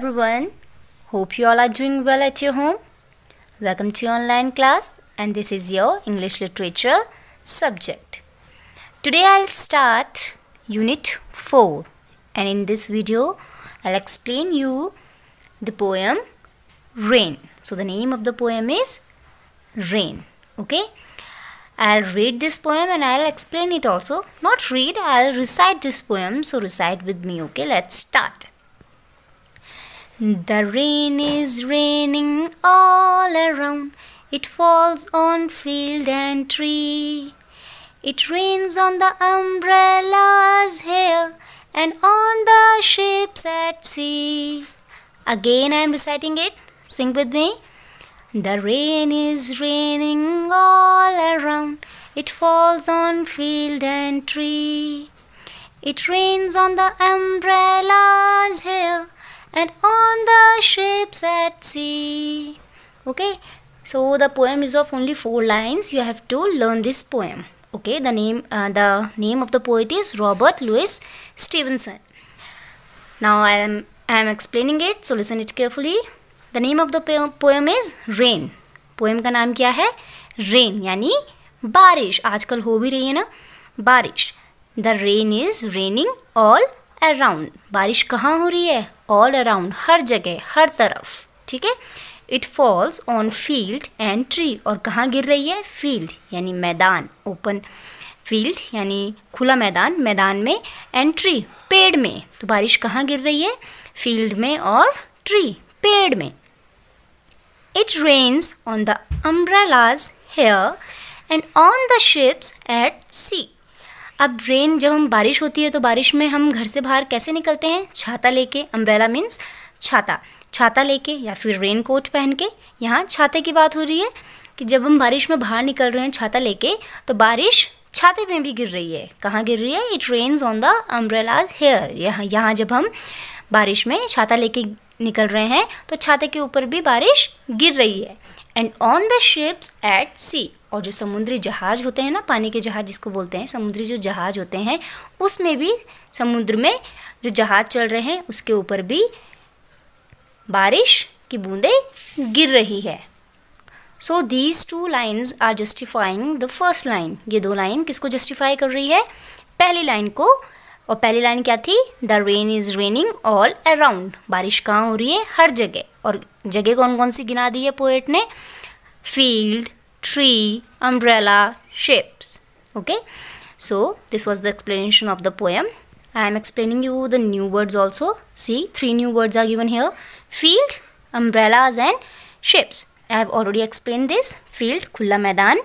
everyone, hope you all are doing well at your home. Welcome to your online class, and this is your English literature subject. Today I'll start unit 4, and in this video I'll explain you the poem Rain. So the name of the poem is Rain. Okay, I'll read this poem and I'll explain it also. Not read, I'll recite this poem, so recite with me. Okay, let's start. The rain is raining all around. It falls on field and tree. It rains on the umbrellas here and on the ships at sea. Again I am reciting it. Sing with me. The rain is raining all around. It falls on field and tree. It rains on the umbrellas here and on the ships at sea. Okay, so the poem is of only 4 lines. You have to learn this poem. Okay, the name of the poet is Robert Louis Stevenson. Now I am explaining it, so listen it carefully. The name of the poem is Rain. Poem का नाम क्या है? Rain, यानी बारिश. आजकल हो भी रही है ना बारिश. The rain is raining all around. बारिश कहाँ हो रही है? All around, हर जगह, हर तरफ. ठीक है. It falls on field and tree. और कहाँ गिर रही है? Field, यानी मैदान. Open field, यानी खुला मैदान, मैदान में. And tree, पेड़ में. तो बारिश कहाँ गिर रही है? Field में और tree, पेड़ में. It rains on the umbrellas here and on the ships at sea. अब रेन, जब हम बारिश होती है तो बारिश में हम घर से बाहर कैसे निकलते हैं? छाता लेके. अम्ब्रेला मीन्स छाता. छाता लेके या फिर रेन कोट पहन के. यहाँ छाते की बात हो रही है कि जब हम बारिश में बाहर निकल रहे हैं छाता लेके, तो बारिश छाते में भी गिर रही है. कहाँ गिर रही है? It rains on the umbrellas here. यहाँ जब हम बारिश में छाता लेके निकल रहे हैं तो छाते के ऊपर भी बारिश गिर रही है. And on the ships at sea. और जो समुद्री जहाज होते हैं ना, पानी के जहाज जिसको बोलते हैं, समुद्री जो जहाज होते हैं उसमें भी, समुद्र में जो जहाज चल रहे हैं उसके ऊपर भी बारिश की बूंदें गिर रही है. So these 2 lines are justifying the first line. ये 2 लाइन किसको जस्टिफाई कर रही है? पहली लाइन को. और पहली लाइन क्या थी? The rain is raining all around. बारिश कहाँ हो रही है? हर जगह. और जगह कौन कौन सी गिना दी है पोएट ने? Field, tree, umbrella, ships. Okay, so this was the explanation of the poem. I am explaining you the new words also. See, 3 new words are given here: field, umbrellas and ships. I have already explained this. Field, खुला मैदान.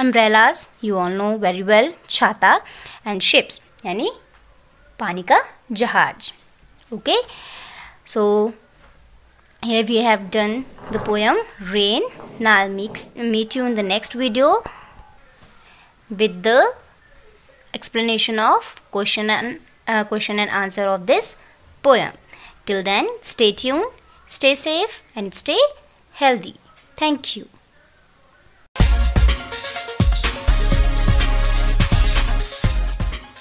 Umbrellas, you all know very well, छाता. And ships, यानी पानी का जहाज. Okay, so here we have done the poem Rain. Now I'll meet you in the next video with the explanation of question and answer of this poem. Till then, stay tuned, stay safe and stay healthy. Thank you.